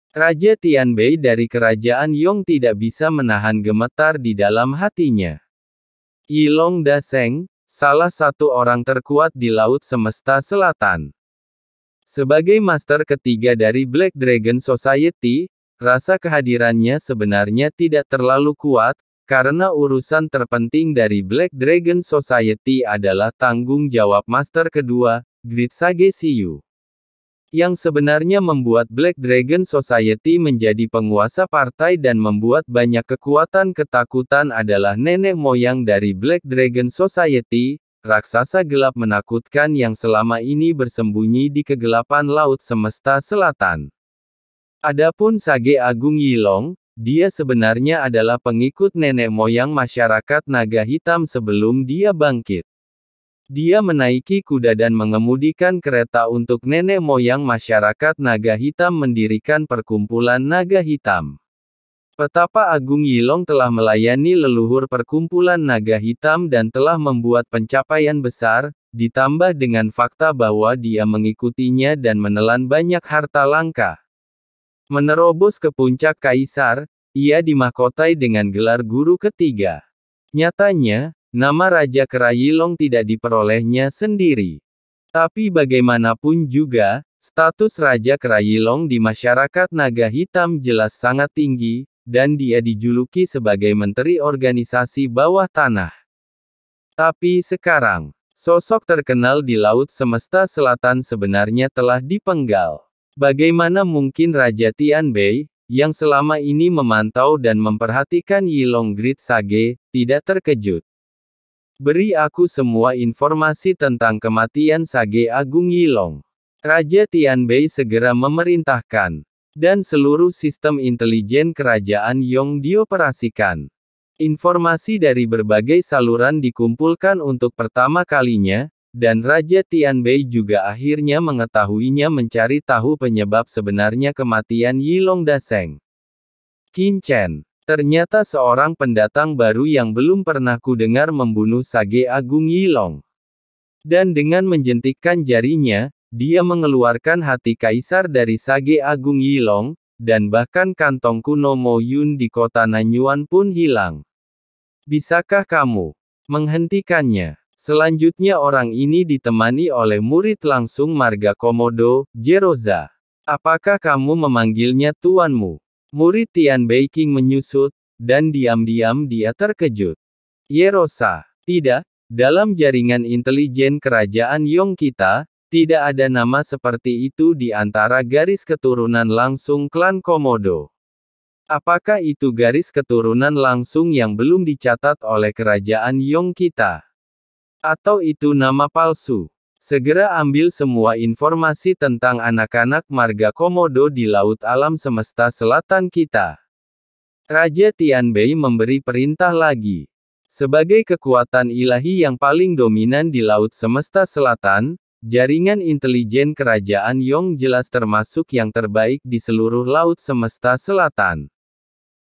Raja Tianbei dari kerajaan Yong tidak bisa menahan gemetar di dalam hatinya. Yilong Daseng, salah satu orang terkuat di Laut Semesta Selatan. Sebagai master ketiga dari Black Dragon Society, rasa kehadirannya sebenarnya tidak terlalu kuat, karena urusan terpenting dari Black Dragon Society adalah tanggung jawab master kedua, Great Sage Siyu. Yang sebenarnya membuat Black Dragon Society menjadi penguasa partai dan membuat banyak kekuatan ketakutan adalah nenek moyang dari Black Dragon Society, raksasa gelap menakutkan yang selama ini bersembunyi di kegelapan Laut Semesta Selatan. Adapun Sage Agung Yilong, dia sebenarnya adalah pengikut nenek moyang masyarakat naga hitam sebelum dia bangkit. Dia menaiki kuda dan mengemudikan kereta untuk nenek moyang masyarakat naga hitam mendirikan perkumpulan naga hitam. Betapa Agung Yilong telah melayani leluhur perkumpulan naga hitam dan telah membuat pencapaian besar, ditambah dengan fakta bahwa dia mengikutinya dan menelan banyak harta langka. Menerobos ke puncak kaisar, ia dimahkotai dengan gelar guru ketiga. Nyatanya, nama Raja Kera Yilong tidak diperolehnya sendiri. Tapi bagaimanapun juga, status Raja Kera Yilong di masyarakat naga hitam jelas sangat tinggi, dan dia dijuluki sebagai Menteri Organisasi Bawah Tanah. Tapi sekarang, sosok terkenal di Laut Semesta Selatan sebenarnya telah dipenggal. Bagaimana mungkin Raja Tianbei, yang selama ini memantau dan memperhatikan Yilong Great Sage, tidak terkejut? Beri aku semua informasi tentang kematian Sage Agung Yilong. Raja Tianbei segera memerintahkan. Dan seluruh sistem intelijen kerajaan Yong dioperasikan. Informasi dari berbagai saluran dikumpulkan untuk pertama kalinya, dan Raja Tianbei juga akhirnya mengetahuinya mencari tahu penyebab sebenarnya kematian Yilong Daseng. Qin Chen. Ternyata seorang pendatang baru yang belum pernah kudengar membunuh Sage Agung Yilong. Dan dengan menjentikkan jarinya, dia mengeluarkan hati kaisar dari Sage Agung Yilong, dan bahkan kantong kuno Mo Yun di kota Nanyuan pun hilang. Bisakah kamu menghentikannya? Selanjutnya orang ini ditemani oleh murid langsung Marga Komodo, Jeroza. Apakah kamu memanggilnya tuanmu? Murid Tianbei King menyusut, dan diam-diam dia terkejut. Yerosa, tidak, dalam jaringan intelijen kerajaan Yong kita, tidak ada nama seperti itu di antara garis keturunan langsung klan Komodo. Apakah itu garis keturunan langsung yang belum dicatat oleh kerajaan Yong kita? Atau itu nama palsu? Segera ambil semua informasi tentang anak-anak marga Komodo di Laut Alam Semesta Selatan kita. Raja Tianbei memberi perintah lagi. Sebagai kekuatan ilahi yang paling dominan di Laut Semesta Selatan, jaringan intelijen kerajaan Yong jelas termasuk yang terbaik di seluruh Laut Semesta Selatan.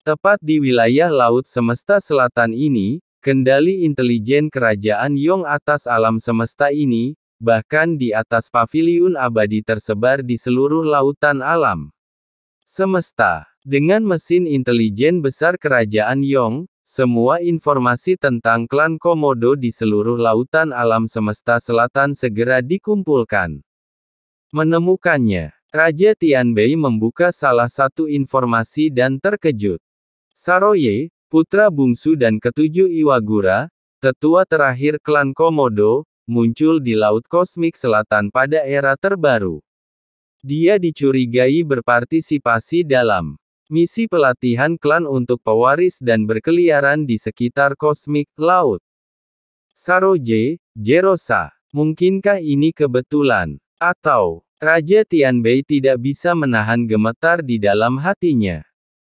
Tepat di wilayah Laut Semesta Selatan ini, kendali intelijen kerajaan Yong atas alam semesta ini, bahkan di atas paviliun abadi tersebar di seluruh lautan alam semesta. Dengan mesin intelijen besar kerajaan Yong, semua informasi tentang klan Komodo di seluruh lautan alam semesta selatan segera dikumpulkan. Menemukannya, Raja Tianbei membuka salah satu informasi dan terkejut. Saroye, putra bungsu dan ketujuh Iwagura, tetua terakhir klan Komodo, muncul di Laut Kosmik Selatan pada era terbaru. Dia dicurigai berpartisipasi dalam misi pelatihan klan untuk pewaris dan berkeliaran di sekitar kosmik laut. Saroje, Jerosa, mungkinkah ini kebetulan? Atau, Raja Tianbei tidak bisa menahan gemetar di dalam hatinya.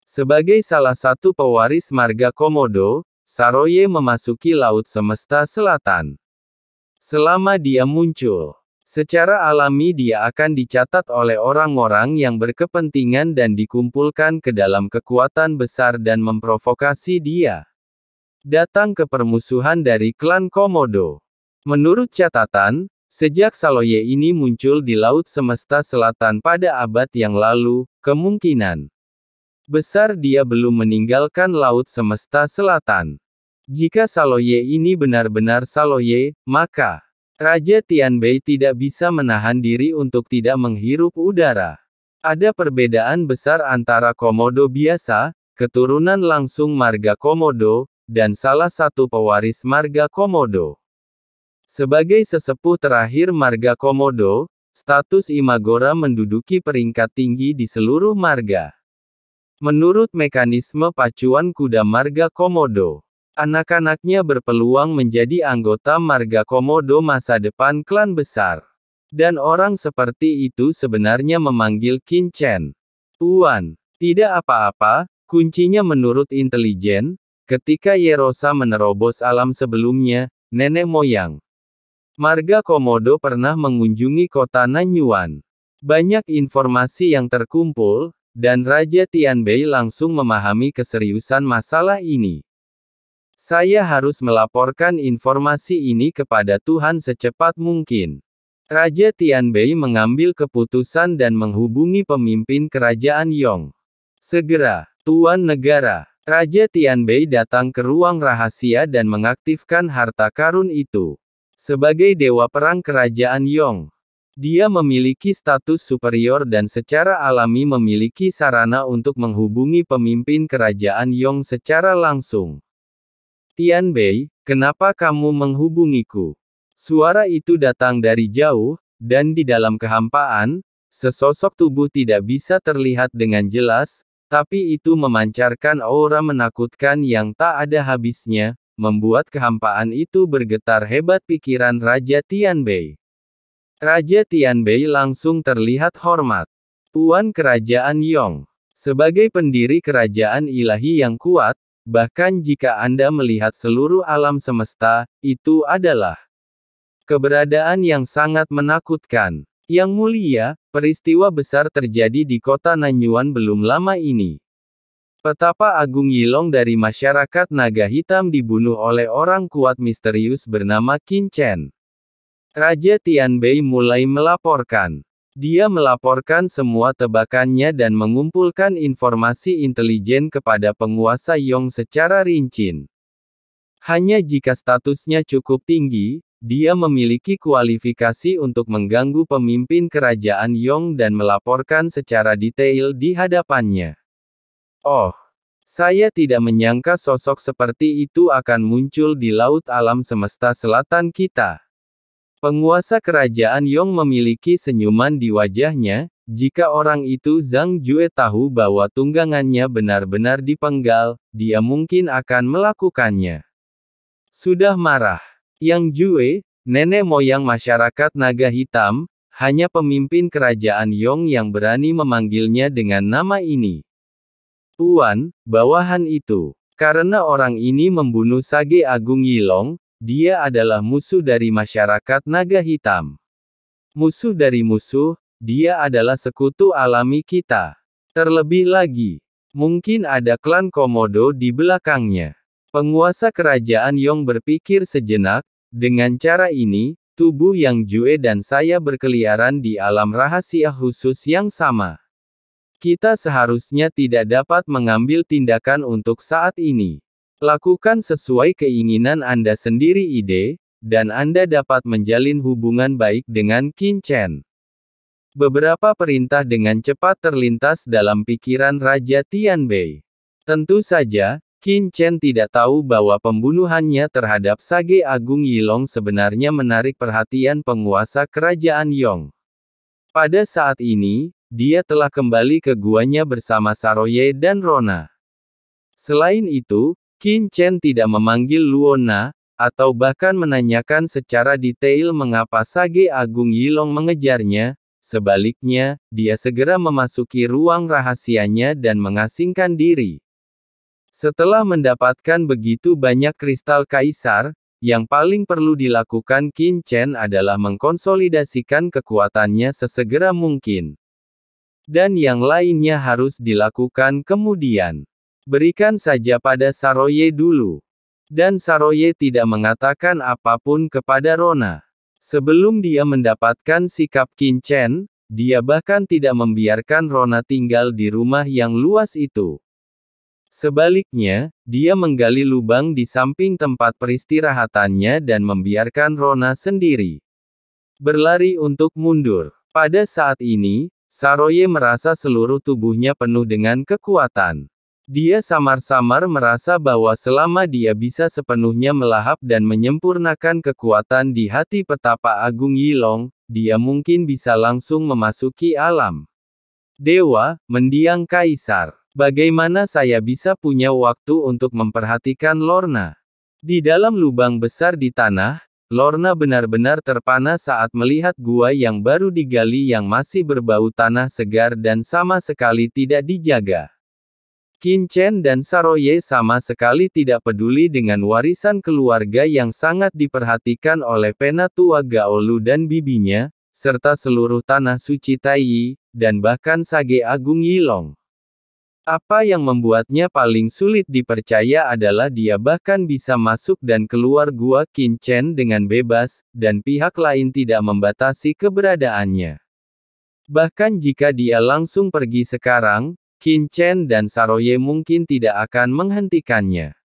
Sebagai salah satu pewaris marga Komodo, Saroye memasuki Laut Semesta Selatan. Selama dia muncul, secara alami dia akan dicatat oleh orang-orang yang berkepentingan dan dikumpulkan ke dalam kekuatan besar dan memprovokasi dia datang ke permusuhan dari klan Komodo. Menurut catatan, Sejak Saloye ini muncul di Laut Semesta Selatan pada abad yang lalu, kemungkinan besar dia belum meninggalkan Laut Semesta Selatan. Jika Saloye ini benar-benar Saloye, maka Raja Tianbei tidak bisa menahan diri untuk tidak menghirup udara. Ada perbedaan besar antara Komodo biasa, keturunan langsung marga Komodo, dan salah satu pewaris marga Komodo. Sebagai sesepuh terakhir marga Komodo, status Imagora menduduki peringkat tinggi di seluruh marga. Menurut mekanisme pacuan kuda marga Komodo, anak-anaknya berpeluang menjadi anggota marga Komodo masa depan klan besar. Dan orang seperti itu sebenarnya memanggil Qin Chen. Tuan, tidak apa-apa, kuncinya menurut intelijen, ketika Yerosa menerobos alam sebelumnya, nenek moyang marga Komodo pernah mengunjungi kota Nanyuan. Banyak informasi yang terkumpul, dan Raja Tianbei langsung memahami keseriusan masalah ini. Saya harus melaporkan informasi ini kepada Tuhan secepat mungkin. Raja Tianbei mengambil keputusan dan menghubungi pemimpin kerajaan Yong. Segera, Tuan Negara. Raja Tianbei datang ke ruang rahasia dan mengaktifkan harta karun itu. Sebagai dewa perang kerajaan Yong, dia memiliki status superior dan secara alami memiliki sarana untuk menghubungi pemimpin kerajaan Yong secara langsung. Tianbei, kenapa kamu menghubungiku? Suara itu datang dari jauh, dan di dalam kehampaan, sesosok tubuh tidak bisa terlihat dengan jelas, tapi itu memancarkan aura menakutkan yang tak ada habisnya, membuat kehampaan itu bergetar hebat pikiran Raja Tianbei. Raja Tianbei langsung terlihat hormat. Tuan Kerajaan Yong. Sebagai pendiri kerajaan ilahi yang kuat, bahkan jika Anda melihat seluruh alam semesta, itu adalah keberadaan yang sangat menakutkan. Yang mulia, peristiwa besar terjadi di kota Nanyuan belum lama ini. Petapa Agung Yilong dari masyarakat naga hitam dibunuh oleh orang kuat misterius bernama Qin Chen. Raja Tianbei mulai melaporkan. Dia melaporkan semua tebakannya dan mengumpulkan informasi intelijen kepada penguasa Yong secara rinci. Hanya jika statusnya cukup tinggi, dia memiliki kualifikasi untuk mengganggu pemimpin kerajaan Yong dan melaporkan secara detail di hadapannya. Oh, saya tidak menyangka sosok seperti itu akan muncul di laut alam semesta selatan kita. Penguasa kerajaan Yong memiliki senyuman di wajahnya, jika orang itu Zhang Jue tahu bahwa tunggangannya benar-benar dipenggal, dia mungkin akan melakukannya. Sudah marah. Yang Jue, nenek moyang masyarakat naga hitam, hanya pemimpin kerajaan Yong yang berani memanggilnya dengan nama ini. Tuan, bawahan itu. Karena orang ini membunuh Sage Agung Yilong, dia adalah musuh dari masyarakat naga hitam. Musuh dari musuh, dia adalah sekutu alami kita. Terlebih lagi, mungkin ada klan Komodo di belakangnya. Penguasa kerajaan Yong berpikir sejenak, dengan cara ini, tubuh Yang Jue dan saya berkeliaran di alam rahasia khusus yang sama. Kita seharusnya tidak dapat mengambil tindakan untuk saat ini. Lakukan sesuai keinginan Anda sendiri dan Anda dapat menjalin hubungan baik dengan Qin Chen. Beberapa perintah dengan cepat terlintas dalam pikiran Raja Tianbei. Tentu saja, Qin Chen tidak tahu bahwa pembunuhannya terhadap Sage Agung Yilong sebenarnya menarik perhatian penguasa kerajaan Yong. Pada saat ini, dia telah kembali ke guanya bersama Saroye dan Rona. Selain itu, Qin Chen tidak memanggil Luona, atau bahkan menanyakan secara detail mengapa Sage Agung Yilong mengejarnya. Sebaliknya, dia segera memasuki ruang rahasianya dan mengasingkan diri. Setelah mendapatkan begitu banyak kristal kaisar, yang paling perlu dilakukan Qin Chen adalah mengkonsolidasikan kekuatannya sesegera mungkin. Dan yang lainnya harus dilakukan kemudian. Berikan saja pada Saroye dulu. Dan Saroye tidak mengatakan apapun kepada Rona. Sebelum dia mendapatkan sikap Qin Chen, dia bahkan tidak membiarkan Rona tinggal di rumah yang luas itu. Sebaliknya, dia menggali lubang di samping tempat peristirahatannya dan membiarkan Rona sendiri berlari untuk mundur. Pada saat ini, Saroye merasa seluruh tubuhnya penuh dengan kekuatan. Dia samar-samar merasa bahwa selama dia bisa sepenuhnya melahap dan menyempurnakan kekuatan di hati petapa agung Yilong, dia mungkin bisa langsung memasuki alam dewa, mendiang kaisar. Bagaimana saya bisa punya waktu untuk memperhatikan Lorna? Di dalam lubang besar di tanah, Lorna benar-benar terpana saat melihat gua yang baru digali yang masih berbau tanah segar dan sama sekali tidak dijaga. Qin Chen dan Saroye sama sekali tidak peduli dengan warisan keluarga yang sangat diperhatikan oleh Penatua Gaolu dan bibinya, serta seluruh tanah suci Taiyi, dan bahkan Sage Agung Yilong. Apa yang membuatnya paling sulit dipercaya adalah dia bahkan bisa masuk dan keluar gua Qin Chen dengan bebas, dan pihak lain tidak membatasi keberadaannya. Bahkan jika dia langsung pergi sekarang, Qin Chen dan Saroye mungkin tidak akan menghentikannya.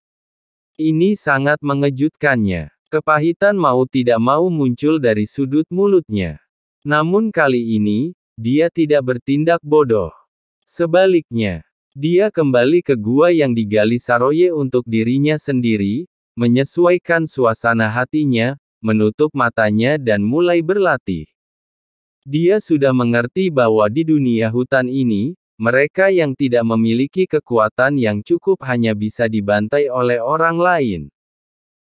Ini sangat mengejutkannya. Kepahitan mau tidak mau muncul dari sudut mulutnya. Namun kali ini, dia tidak bertindak bodoh. Sebaliknya, dia kembali ke gua yang digali Saroye untuk dirinya sendiri, menyesuaikan suasana hatinya, menutup matanya dan mulai berlatih. Dia sudah mengerti bahwa di dunia hutan ini, mereka yang tidak memiliki kekuatan yang cukup hanya bisa dibantai oleh orang lain.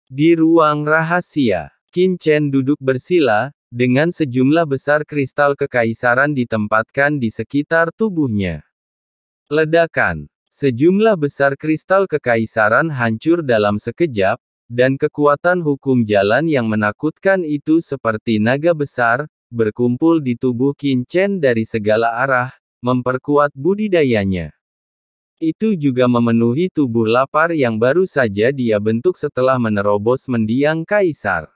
Di ruang rahasia, Qin Chen duduk bersila, dengan sejumlah besar kristal kekaisaran ditempatkan di sekitar tubuhnya. Ledakan. Sejumlah besar kristal kekaisaran hancur dalam sekejap, dan kekuatan hukum jalan yang menakutkan itu seperti naga besar, berkumpul di tubuh Qin Chen dari segala arah, memperkuat budidayanya. Itu juga memenuhi tubuh lapar yang baru saja dia bentuk setelah menerobos mendiang kaisar.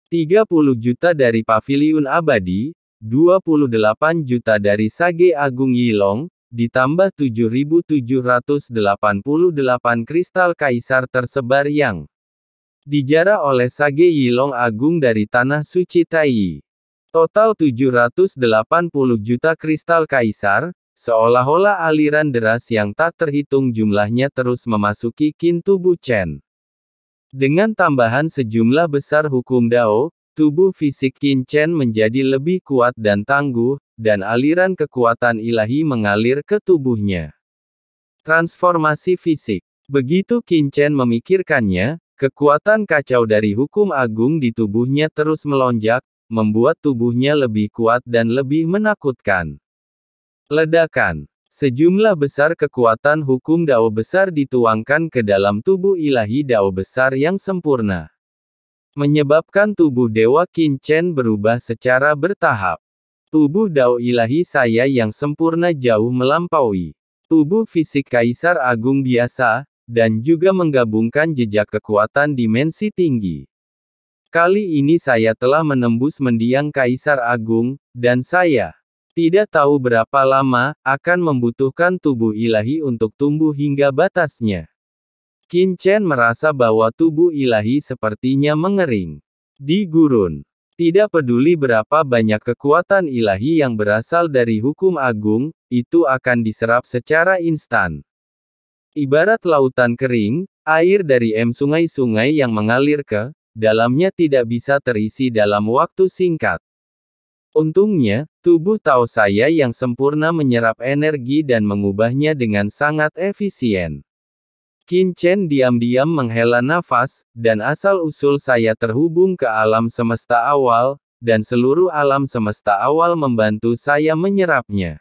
30 juta dari paviliun abadi, 28 juta dari Sage Agung Yilong, ditambah 7.788 kristal kaisar tersebar yang dijara oleh Sage Yilong Agung dari Tanah Suci Taiyi. Total 780 juta kristal kaisar, seolah-olah aliran deras yang tak terhitung jumlahnya terus memasuki Qin tubuh Chen. Dengan tambahan sejumlah besar hukum Dao, tubuh fisik Qin Chen menjadi lebih kuat dan tangguh, dan aliran kekuatan ilahi mengalir ke tubuhnya. Transformasi fisik. Begitu Qin Chen memikirkannya, kekuatan kacau dari hukum agung di tubuhnya terus melonjak, membuat tubuhnya lebih kuat dan lebih menakutkan. Ledakan. Sejumlah besar kekuatan hukum Dao besar dituangkan ke dalam tubuh ilahi Dao besar yang sempurna. Menyebabkan tubuh Dewa Qin Chen berubah secara bertahap. Tubuh Dao ilahi saya yang sempurna jauh melampaui tubuh fisik Kaisar Agung biasa, dan juga menggabungkan jejak kekuatan dimensi tinggi. Kali ini saya telah menembus mendiang Kaisar Agung, dan saya tidak tahu berapa lama akan membutuhkan tubuh ilahi untuk tumbuh hingga batasnya. Qin Chen merasa bahwa tubuh ilahi sepertinya mengering di gurun. Tidak peduli berapa banyak kekuatan ilahi yang berasal dari hukum agung, itu akan diserap secara instan. Ibarat lautan kering, air dari sungai-sungai yang mengalir ke dalamnya tidak bisa terisi dalam waktu singkat. Untungnya, tubuh Tao saya yang sempurna menyerap energi dan mengubahnya dengan sangat efisien. Qin Chen diam-diam menghela nafas, dan asal-usul saya terhubung ke alam semesta awal, dan seluruh alam semesta awal membantu saya menyerapnya.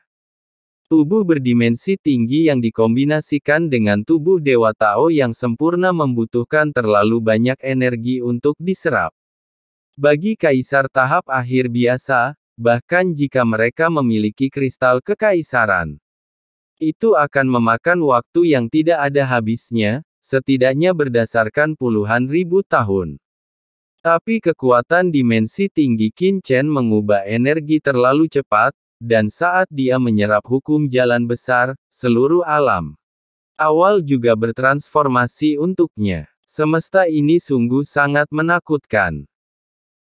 Tubuh berdimensi tinggi yang dikombinasikan dengan tubuh Dewa Tao yang sempurna membutuhkan terlalu banyak energi untuk diserap. Bagi kaisar tahap akhir biasa, bahkan jika mereka memiliki kristal kekaisaran, itu akan memakan waktu yang tidak ada habisnya, setidaknya berdasarkan puluhan ribu tahun. Tapi kekuatan dimensi tinggi Qin Chen mengubah energi terlalu cepat, dan saat dia menyerap hukum jalan besar, seluruh alam awal juga bertransformasi untuknya. Semesta ini sungguh sangat menakutkan.